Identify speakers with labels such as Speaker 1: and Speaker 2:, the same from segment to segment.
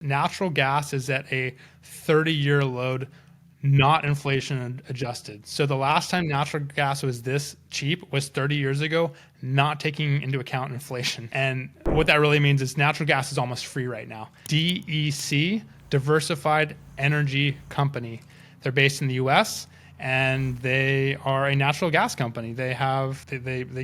Speaker 1: Natural gas is at a 30-year low, not inflation adjusted. So the last time natural gas was this cheap was 30 years ago, not taking into account inflation. And what that really means is natural gas is almost free right now. DEC, Diversified Energy Company. They're based in the US and they are a natural gas company. They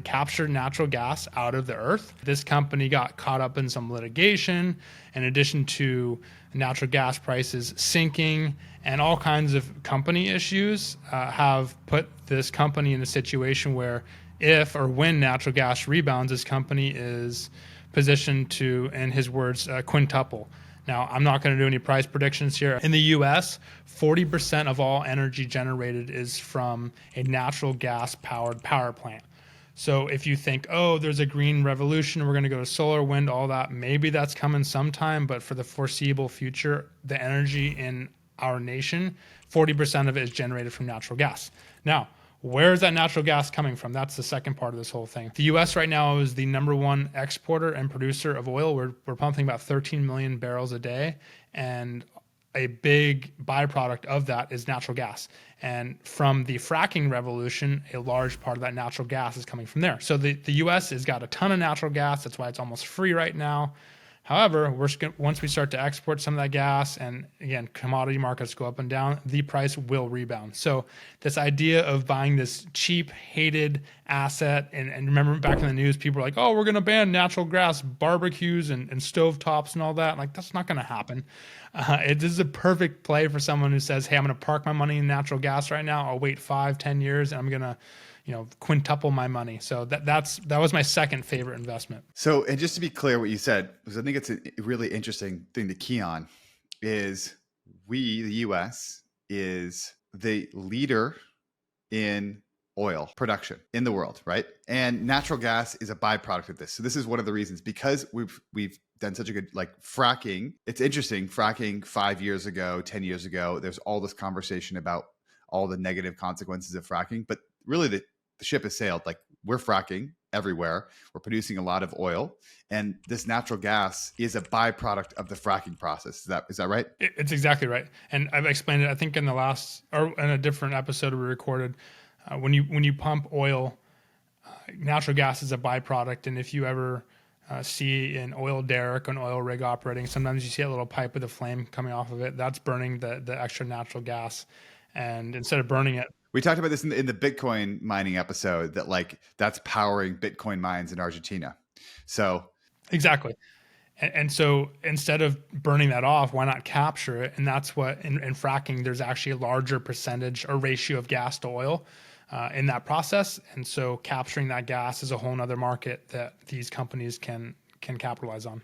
Speaker 1: captured natural gas out of the earth. This company got caught up in some litigation, in addition to natural gas prices sinking and all kinds of company issues have put this company in a situation where if or when natural gas rebounds, this company is positioned to, in his words, quintuple. Now, I'm not going to do any price predictions here. In the US, 40% of all energy generated is from a natural gas powered power plant. So if you think, oh, there's a green revolution, we're going to go to solar, wind, all that, maybe that's coming sometime, but for the foreseeable future, the energy in our nation, 40% of it is generated from natural gas. Now, where is that natural gas coming from? That's the second part of this whole thing. The US right now is the number one exporter and producer of oil. We're pumping about 13 million barrels a day. And a big byproduct of that is natural gas. And from the fracking revolution, a large part of that natural gas is coming from there. So the US has got a ton of natural gas. That's why it's almost free right now. However, once we start to export some of that gas and again, commodity markets go up and down, the price will rebound. So this idea of buying this cheap, hated asset, and remember back in the news, people were like, oh, we're going to ban natural gas barbecues and stove tops and all that. Like, that's not going to happen. It is a perfect play for someone who says, hey, I'm going to park my money in natural gas right now. I'll wait 5-10 years and I'm going to quintuple my money. So that was my second favorite investment.
Speaker 2: So, and just to be clear what you said, because I think it's a really interesting thing to key on, is the US, is the leader in oil production in the world, right? And natural gas is a byproduct of this. So this is one of the reasons, because we've done such a good, like, fracking. It's interesting, fracking 5 years ago, 10 years ago, there's all this conversation about all the negative consequences of fracking, but really the ship has sailed. Like, we're fracking everywhere. We're producing a lot of oil, and this natural gas is a byproduct of the fracking process. Is that right?
Speaker 1: It's exactly right. And I've explained it, I think, in the last, or in a different episode we recorded. When you pump oil, natural gas is a byproduct. And if you ever see an oil derrick, an oil rig operating, sometimes you see a little pipe with a flame coming off of it. That's burning the extra natural gas. And instead of burning it,
Speaker 2: we talked about this in the Bitcoin mining episode, that like that's powering Bitcoin mines in Argentina. So
Speaker 1: exactly. And so instead of burning that off, why not capture it? And that's what in fracking, there's actually a larger percentage or ratio of gas to oil in that process. And so capturing that gas is a whole nother market that these companies can capitalize on.